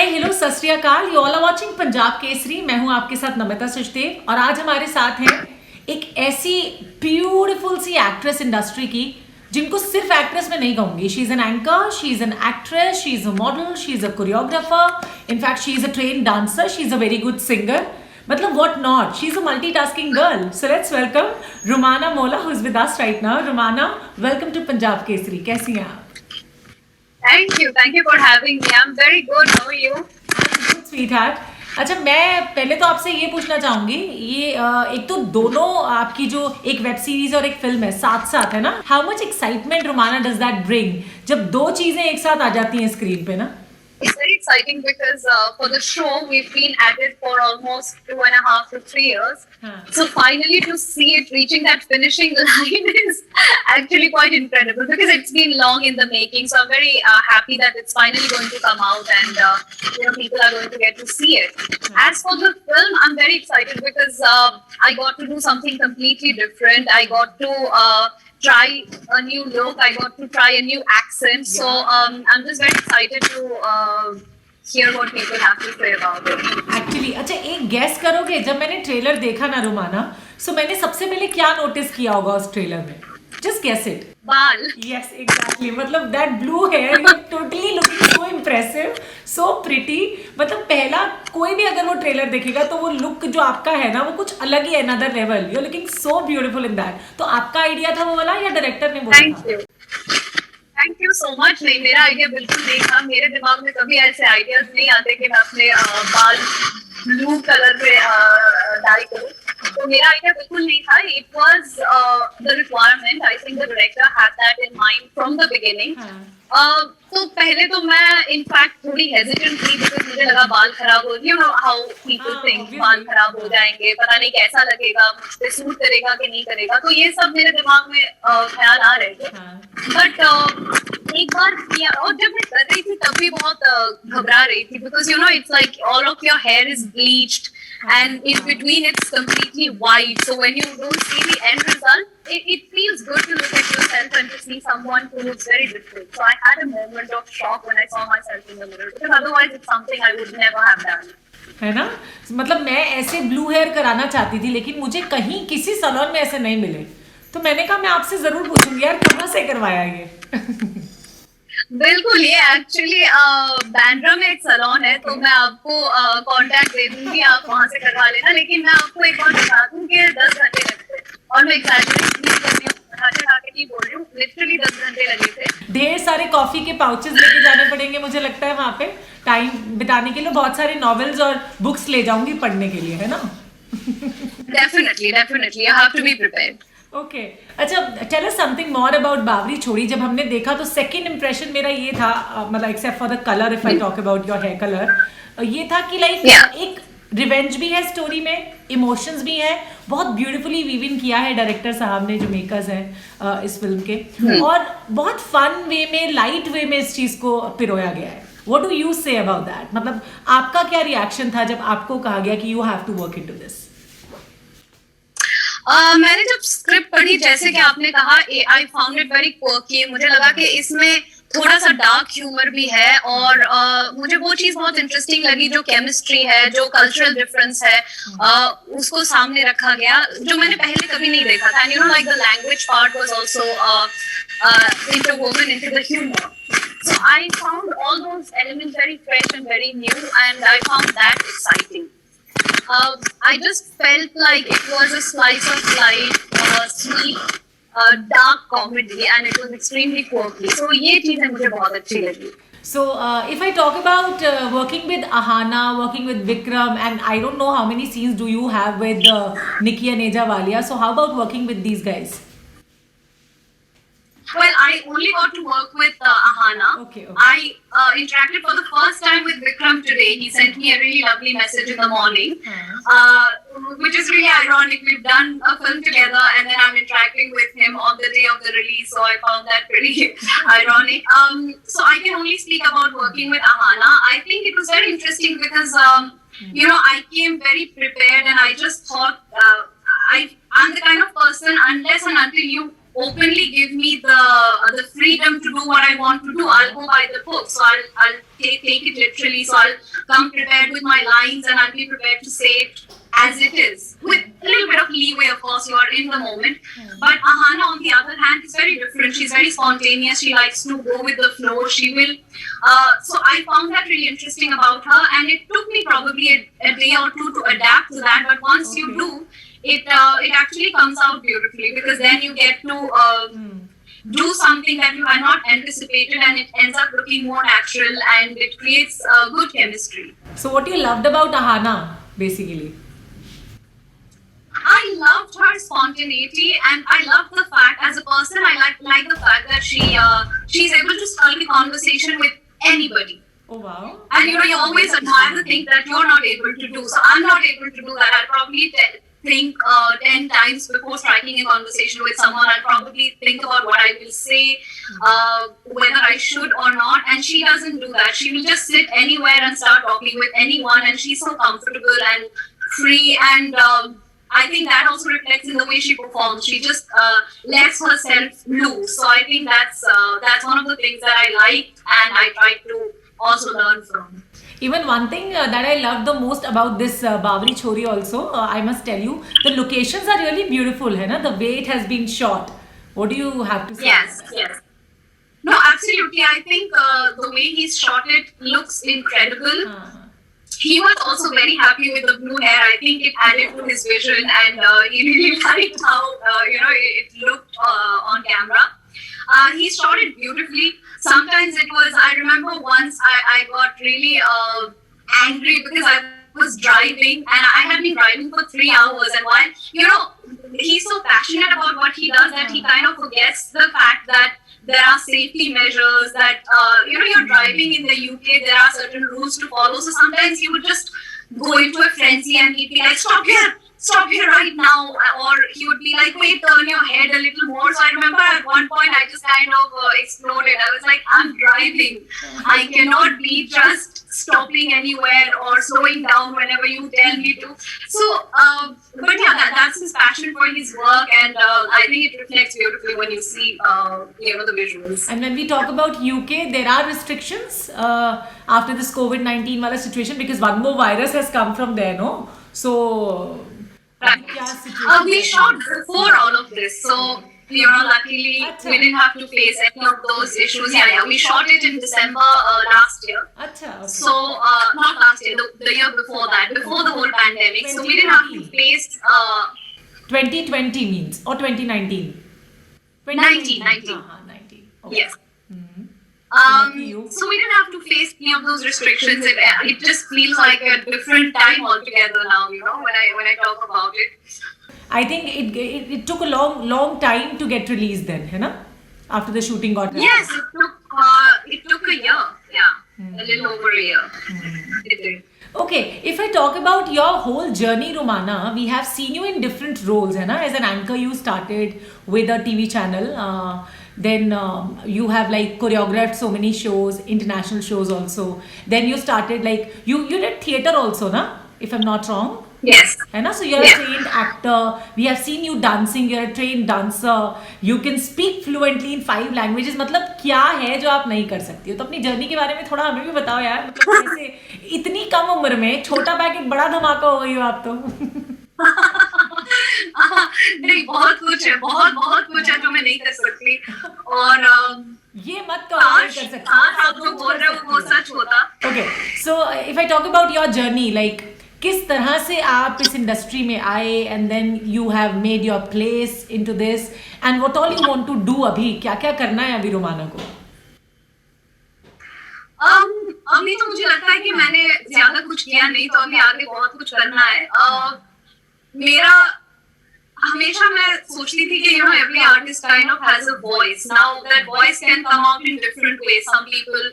Hi hello सत श्री अकाल, you all are watching Punjab Kesari. मैं हूं आपके साथ नमिता सचदेव और आज हमारे साथ हैं एक ऐसी ब्यूटीफुल सी एक्ट्रेस इंडस्ट्री की जिनको सिर्फ एक्ट्रेस में नहीं कहूंगी। She is an anchor, she is an actress, she is a model, she is a choreographer, in fact she is a train dancer, she is a very good singer, मतलब what not, she is a multitasking girl. So let's welcome Rumana Molla who is with us right now. Rumana, welcome to Punjab Kesari. कैसी हैं आप? Thank you for having me. I'm very good. How are you? Sweet heart. अच्छा, मैं पहले तो आपसे ये पूछना चाहूंगी, ये एक तो दोनों आपकी जो एक वेब सीरीज और एक फिल्म है साथ साथ है ना, how much excitement Rumana does that bring जब दो चीजें एक साथ आ जाती हैं स्क्रीन पे ना? It's very exciting because for the show we've been at it for almost 2.5 to 3 years. So finally to see it reaching that finishing line is actually quite incredible because it's been long in the making. So I'm very happy that it's finally going to come out and people are going to get to see it. As for the film, I'm very excited because I got to do something completely different. I got to try a new look. I got to try a new accent. So I'm just very excited to hear what people have to say about it. Actually अच्छा, एक gas करोगे, जब मैंने trailer देखा ना रुमाना, सो मैंने सबसे पहले क्या नोटिस किया होगा उस ट्रेलर में? Just guess it. बाल। यस एग्जैक्टली, मतलब that blue hair, you totally looking so impressive, so pretty. मतलब पहला कोई भी अगर वो ट्रेलर देखेगा तो वो लुक जो आपका है ना वो कुछ अलग ही है, another level. You are looking so beautiful in that. तो आपका आइडिया था वो वाला या डायरेक्टर ने बोला था? Thank you so much. नहीं, मेरा आइडिया बिल्कुल नहीं था। मेरे दिमाग में कभी ऐसे आइडियाज नहीं आते कि मैं अपने बाल ब्लू कलर पे डाई करूं। तो मेरा आइडिया बिल्कुल नहीं था। It was the requirement. I think the director had that in mind from the beginning. तो पहले तो मैं इनफैक्ट थोड़ी हेजिटेंट थी बिकॉज मुझे लगा बाल खराब हो, you know how people think, बाल खराब हो जाएंगे, पता नहीं कैसा लगेगा, मुझ पे सूट करेगा कि नहीं करेगा। तो ये सब मेरे दिमाग में ख्याल आ रहे थे। बट एक बार किया और जब मैं कर रही थी तब भी बहुत घबरा रही थी because you know it's like all of your here is bleached and in between it's completely white, so when you don't see the end result it feels good to look at yourself and to see someone who looks very different. So I had a moment of shock when I saw myself in the mirror because otherwise it's something I would never have done. है ना, मतलब मैं ऐसे blue hair कराना चाहती थी लेकिन मुझे कहीं किसी सैलून में ऐसे नहीं मिले, तो मैंने कहा मैं आपसे जरूर पूछूंगी यार कहाँ से करवाया ये? बिल्कुल, ये एक्चुअली बैंड्रा में एक सैलून है, तो मैं आपको कांटेक्ट दे दूंगी, आप वहां से करवा लेना। लेकिन मैं आपको एक बार बता दूं कि 10 घंटे लगते हैं और मैं एग्जैजरेट नहीं कर रही हूँ, चढ़ा के नहीं बोल रही हूँ, लिटरली 10 घंटे लगे थे। ढेर सारे कॉफी के पाउचेस लेके जाने पड़ेंगे मुझे लगता है वहां पे टाइम बिताने के लिए। बहुत सारे नॉवेल्स और बुक्स ले जाऊंगी पढ़ने के लिए, है ना? Definitely you have to be prepared. Okay अच्छा, tell us something more about Bawri Chhori. जब हमने देखा तो सेकंड इंप्रेशन मेरा ये था, मतलब except for the colour, if I talk about your hair colour, ये था कि लाइक एक रिवेंज भी है स्टोरी में, इमोशंस भी है, बहुत ब्यूटीफुली वीव इन किया है डायरेक्टर साहब ने जो मेकर्स हैं इस फिल्म के, और बहुत फन वे में, लाइट वे में इस चीज को पिरोया गया है। What do you say about that? मतलब आपका क्या रिएक्शन था जब आपको कहा गया कि you have to work into this? मैंने जब स्क्रिप्ट पढ़ी, जैसे कि आपने कहा, I found it very quirky. मुझे लगा कि इसमें थोड़ा सा डार्क ह्यूमर भी है और मुझे वो चीज बहुत इंटरेस्टिंग लगी जो केमिस्ट्री है, जो कल्चरल डिफरेंस है, उसको सामने रखा गया जो मैंने पहले कभी नहीं देखा था। And you know like the language part was also interwoven into the humor. So I found all those elements very fresh and very new, and I found that exciting. I just felt like it was a slice of life, sweet, dark comedy, and it was extremely quirky. So ये चीजें मुझे बहुत अच्छी लगी. So if I talk about working with Ahana, working with Vikram, and I don't know how many scenes do you have with Nikki and Neja Walia. So how about working with these guys? Well, I only got to work with Ahana. Okay. I interacted for the first time with Vikram today. He sent me a really lovely message in the morning, which is really ironic. We've done a film together, and then I'm interacting with him on the day of the release. So I found that pretty ironic. So I can only speak about working with Ahana. I think it was very interesting because, you know, I came very prepared, and I just thought I'm the kind of person, unless and until you openly give me the freedom to do what I want to do. I'll go by the book, so I'll take it literally. So I'll come prepared with my lines, and I'll be prepared to say it as it is, with a little bit of leeway. Of course, you are in the moment. But Ahana, on the other hand, is very different. She's very spontaneous. She likes to go with the flow. She will. So I found that really interesting about her, and it took me probably a day or two to adapt to that. But once you do, it actually comes out beautifully, because then you get to do something that you had not anticipated, and it ends up looking more natural, and it creates good chemistry. So what you loved about Ahana, basically? I loved her spontaneity, and I loved the fact, as a person, I like the fact that she's able to start a conversation with anybody. Oh wow. And you always admire the thing that you're not able to do. So I'm not able to do that. I'll probably think 10 times before striking a conversation with someone. I'll probably think about what I will say, whether I should or not. And she doesn't do that. She will just sit anywhere and start talking with anyone, and she's so comfortable and free. And I think that also reflects in the way she performs. She just lets herself loose. So I think that's one of the things that I liked, and I try to also learn from. Even one thing that I love the most about this Bawri Chori also, I must tell you, the locations are really beautiful, hai na? The way it has been shot. What do you have to say? Yes. No, absolutely. I think the way he's shot it looks incredible. He was also very happy with the blue hair. I think it added to his vision, and he really liked how it looked on camera. He shot it beautifully. Sometimes it was, I remember once I got really angry because I was driving, and I had been driving for 3 hours, and while, he's so passionate about what he does that he kind of forgets the fact that there are safety measures, that, you're driving in the UK, there are certain rules to follow. So sometimes he would just go into a frenzy, and he'd be like, stop here right now. Or he would be like, wait, turn your head a little more. So I remember at one point I just kind of exploded. I was like, I'm driving. I cannot be just stopping anywhere or slowing down whenever you tell me to. So, but yeah, that's his passion for his work, and I think it reflects beautifully when you see, the visuals. And when we talk about UK, there are restrictions after this COVID-19 wala situation, because one more virus has come from there, no? So, right. We shot before all of this, so luckily we didn't have to face any of those issues. Yeah. We shot it in December last year. Okay. So not last year, the year before that, before the whole pandemic. So we didn't have to face. 2020 means, or 2019. 19. 19. Okay. Yes. Mm-hmm. So we didn't have to face any of those restrictions. It just feels like a different time altogether now. When I talk about it. I think it took a long time to get released then, है ना? After the shooting got done. Yes, it took a year. Yeah, a little over a year. It did. Okay, if I talk about your whole journey, Rumana, we have seen you in different roles, है ना? As an anchor, you started with a TV channel. Then you have like choreographed so many shows, international shows also. Then you started like you did theatre also, na? If I'm not wrong. Yes. है ना? So you're a trained actor. We have seen you dancing. You're a trained dancer. You can speak fluently in 5 languages. मतलब क्या है जो आप नहीं कर सकती हो? तो अपनी जर्नी के बारे में थोड़ा हमें भी बताओ यार. मतलब कैसे इतनी कम उम्र में छोटा पैकेट बड़ा धमाका हो गई हो आप तो. नहीं, बहुत कुछ है जो मैं नहीं कर सकती, और ये मत कहो नहीं कर सकती. आप जो बोल रहे हो वो सच होता. Okay, so if I talk about your journey, like किस तरह से आप इस इंडस्ट्री में आए, and then you have made your place into this, and what all you want to do अभी, क्या क्या करना है अभी रुमाना को? अभी तो मुझे लगता है कि मैंने ज्यादा कुछ किया नहीं, तो अभी आगे बहुत कुछ करना है. मेरा हमेशा मैं सोचती थी कि every artist kind of has a voice. Now that voice can come out in different ways. Some people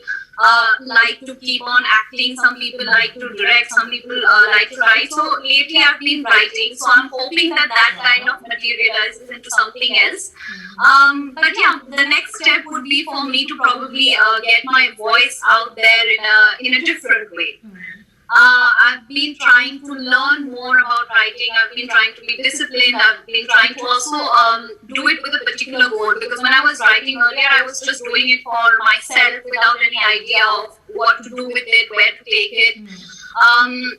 like to keep on acting, some people like to direct, some people like to write. So lately I've been writing, so I'm hoping that kind of materializes into something else. But yeah, the next step would be for me to probably get my voice out there in a different way. I've been trying to learn more about writing. I've been trying to be disciplined. I've been trying to also do it with a particular goal. Because when I was writing earlier, I was just doing it for myself without any idea of what to do with it, where to take it.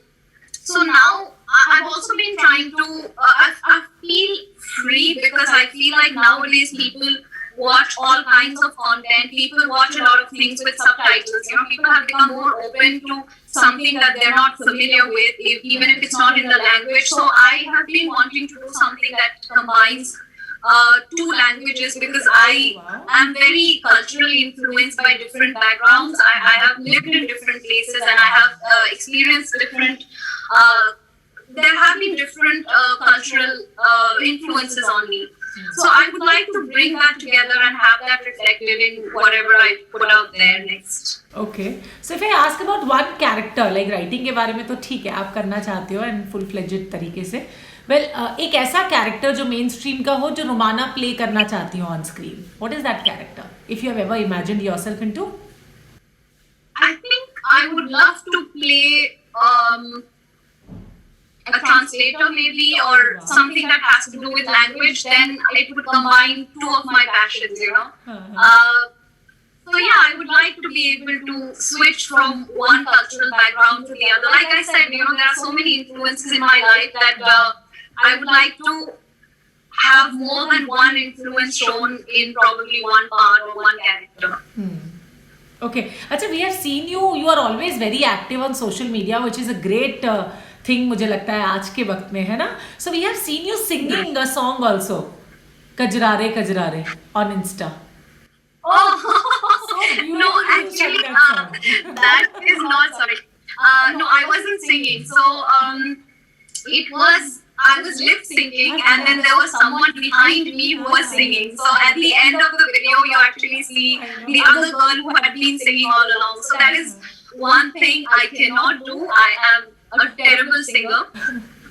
So now I've also been trying to. I feel free because I feel like nowadays people watch all kinds of content. People watch a lot of things with subtitles. You know, people have become more open to something that they're not familiar with, even if it's not in the language. So I have been wanting to do something that combines two languages because I am very culturally influenced by different backgrounds. I have lived in different places and I have experienced different. There have been different cultural influences on me. So I would like to bring that together and have that reflected in whatever I put out there next. Okay. So if I ask about one character, like writing के बारे में तो ठीक है आप करना चाहते हो and full fledged तरीके से. Well, एक ऐसा character जो main stream का हो जो रोमाना play करना चाहती हो on screen. What is that character? If you have ever imagined yourself into? I think I would love to play a translator maybe, or something that has to do with language. Then it would combine two of my passions, you know. So yeah, I would like to be able to switch from one cultural background to the other. Like I said, you know, there are so many influences in my life that I would like to have more than one influence shown in probably one part or one character. Okay. Achha, we have seen you. You are always very active on social media, which is a great thing. मुझे लगता है आज के वक्त में है ना. So we have seen you singing a song also, Kajrare Kajrare, on Insta. Oh, no, actually, that is not, sorry. No, I wasn't singing. So, I was lip syncing, and then there was someone behind me who was singing. So, at the end of the video, you actually see the other girl who had been singing all along. So, that is one thing I cannot do. I am a terrible singer.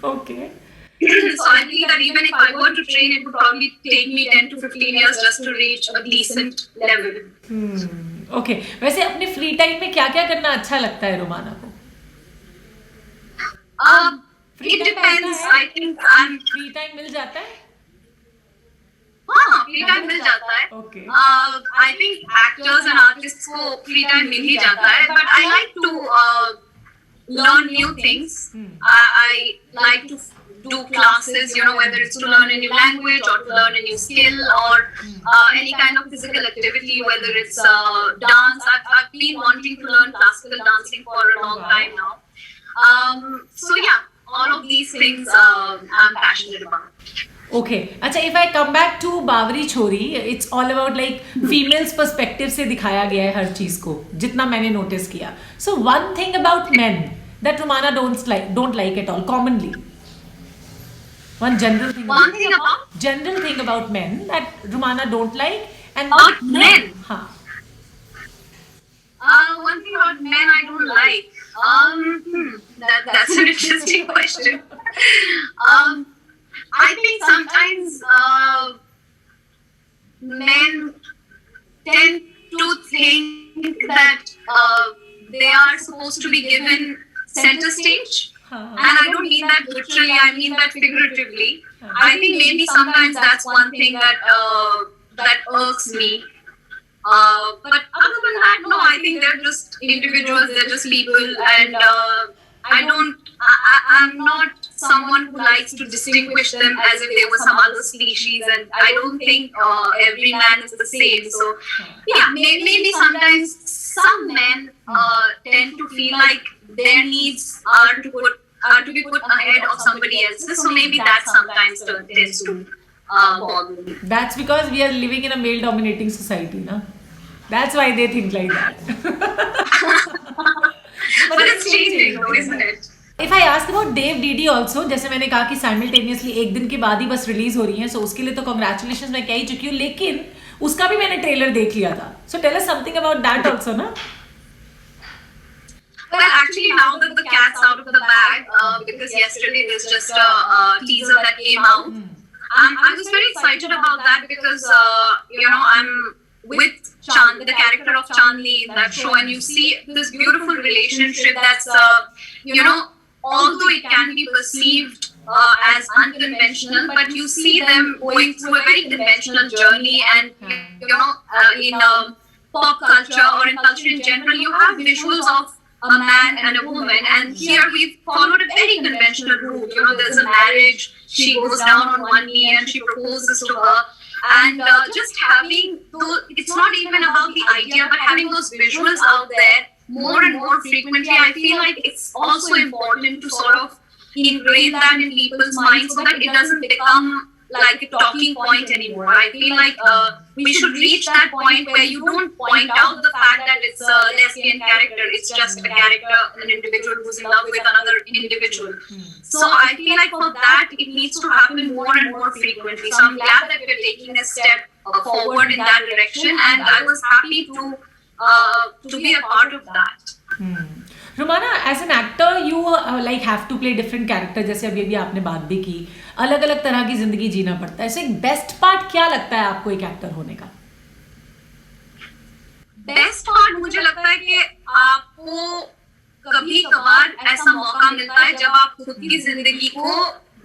Okay. So I feel that even if I were to train, it would probably take me 10 to 15 years just to reach a decent level. Okay. वैसे अपने free time में क्या-क्या करना अच्छा लगता है रोमाना को? It depends. I think free time मिल जाता है? हाँ, free time मिल जाता है. Okay. I think actors and artists को free time मिल ही जाता है. But I like to learn new things. I like to do classes, you know, whether it's to learn a new language or to learn a new skill or any kind of physical activity, whether it's dance. I've been wanting to learn classical dancing for a long time now. So yeah, all of these things I'm passionate about. Okay. अच्छा, if I come back to बावरी छोरी, it's all about like females perspective से दिखाया गया है हर चीज को, जितना मैंने notice किया. So one thing about men that Romana don't like at all, commonly. One general thing about men that Romana don't like and about men. हाँ. One thing about men I don't like. That's an interesting question. I think sometimes men tend to think that they are supposed to be given center stage. And I don't mean that literally, I mean that figuratively. I think maybe sometimes that's one thing that irks me. But other than that, no, I think they're just individuals, they're just people, and I'm not someone who likes to distinguish them as if they were some other species, and I don't think every man is the same. So, yeah, maybe sometimes some men tend to feel like their needs are to be put ahead of somebody else's. So maybe that sometimes tends to bother me. That's because we are living in a male-dominating society, na? That's why they think like that. But it's changing, though, isn't it? If I ask about Dev DD also, जैसे मैंने कहा कि simultaneously एक दिन के बाद ही बस release हो रही है, so उसके लिए तो congratulations मैं कह ही चुकी हूँ, लेकिन उसका भी मैंने ट्रेलर देख लिया था. So tell us something about that also, na? Well, actually, now that the cat's out of the bag, because yesterday there's just a teaser that came out. I was very excited about that because, you know, with the character of Chandni in that show, and you see this beautiful relationship that's, although it can be perceived as unconventional, but you see them going through a very conventional journey, and in pop culture or in culture in general, you have visuals of a man and a woman, and here we've followed a very conventional route. There's a marriage, she goes down on one knee and she proposes to her, and just having those, it's not even about the idea, but having those visuals out there more and more frequently, I feel like it's also important to sort of ingrain that in people's minds so that it doesn't become like a talking point anymore. I feel like we should reach that point where you don't point out the fact that it's a lesbian character. It's just a character, an individual who's in love with another individual. So I feel like for that, it needs to happen more and more frequently. So I'm glad that we're taking a step forward in that direction, and I was happy to be a part of that. Rumana, as an actor you like have to play different character, जैसे अभी अभी आपने बात भी की, अलग अलग तरह की जिंदगी जीना पड़ता है. सो एक बेस्ट पार्ट क्या लगता है आपको एक एक्टर होने का? बेस्ट पार्ट मुझे लगता है कि आपको कभी कभार ऐसा मौका मिलता है जब आप खुद की जिंदगी को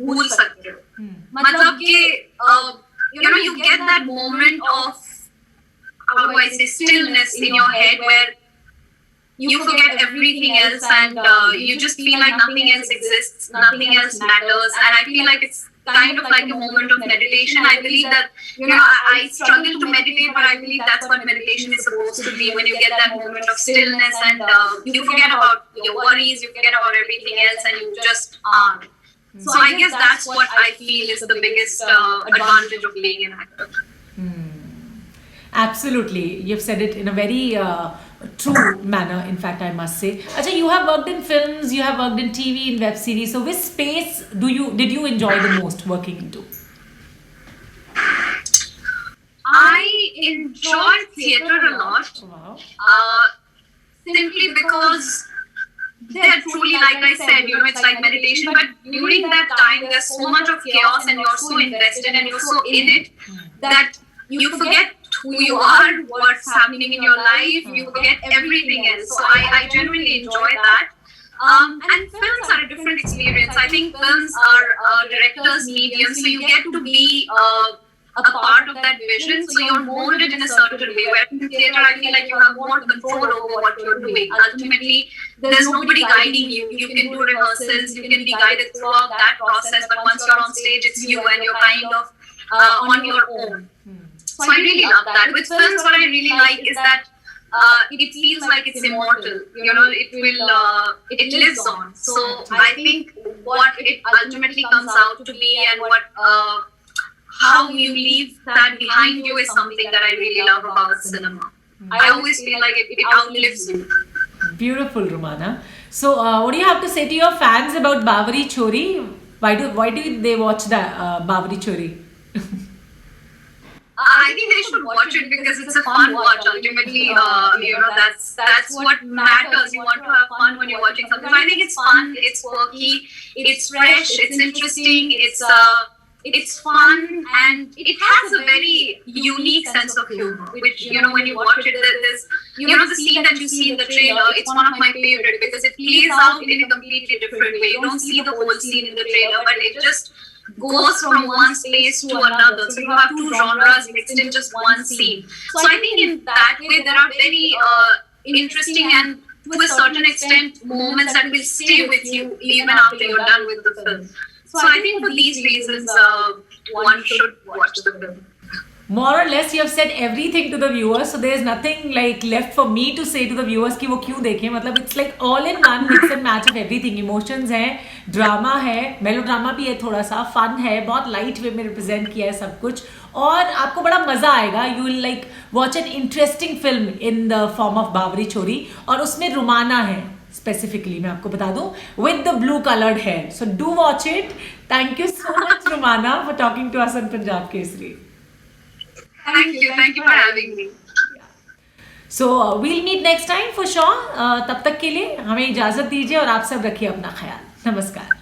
भूल सकते हो. मतलब कि you get that moment of, how do I say, stillness in your head where you forget everything else, and you just feel like nothing else exists, nothing else matters. And I feel like it's kind of like a moment of meditation. I believe that, I struggle to meditate, but I believe that's what meditation is supposed to be, when you get that moment of stillness and you forget about your worries, you forget about everything else, and you just are. So I guess that's what I feel is the biggest advantage of being an actor. Absolutely, you've said it in a very true manner, in fact, I must say. Acha, you have worked in films, you have worked in TV, in web series. So which space did you enjoy the most working into? I enjoyed theatre a lot. Wow. Simply because they're truly, like I said, it's like meditation, but during that time, there's so much of chaos and you're so invested and you're so in it that you forget who you are, what's happening in your life, you forget everything else. So I genuinely enjoy that. And films are a different experience. I think films are a director's medium, so you get to be a part of that vision, so you're molded in a certain way. Where in theatre, I feel like you have more control over what you're doing. Ultimately, there's nobody guiding you. You can do rehearsals, you can be guided throughout that process, but once you're on stage, it's you and you're kind of on your own. So I really love that. With films, what I really like is that it feels like it's immortal. It lives on. So I think what it ultimately comes out to be, and how you leave that behind you, is something that I really love about cinema. I always feel like it outlives you. Beautiful, Rumana. So what do you have to say to your fans about Bawari Chori? Why do they watch the Bawari Chori? I think they should watch it because it's a fun watch. Ultimately, that's what matters. You want to have fun when you're watching something. So I think it's fun, it's quirky, it's fresh, it's interesting, it's fun, and it has a very unique sense of humor. Which, when you watch it, there's the scene that you see in the trailer. It's one of my favorite because it plays out in a completely different way. You don't see the whole scene in the trailer, but it just goes from one space to another. So you have two genres mixed in just one scene. So I think in that way there are very interesting and, to a certain extent, moments that will stay with you even after you're done with the film. So I think for these reasons, one should watch the film. More or less, you have said everything to the viewers, so there is nothing like left for me to say to the viewers कि वो क्यों देखें. मतलब it's like all in one mix and match of everything. Emotions है, drama है, melodrama भी है, थोड़ा सा fun है, बहुत light way में represent किया है सब कुछ, और आपको बड़ा मजा आएगा. You will like watch an interesting film in the form of Bawari Chori, और उसमें रुमाना है specifically, मैं आपको बता दूं, with the blue colored hair. So do watch it. Thank you so much, Rumana, for talking to us on Punjab Kesari. Thank you for having me. So we'll meet next time for sure. तब तक के लिए हमें इजाजत दीजिए और आप सब रखिए अपना ख्याल. नमस्कार.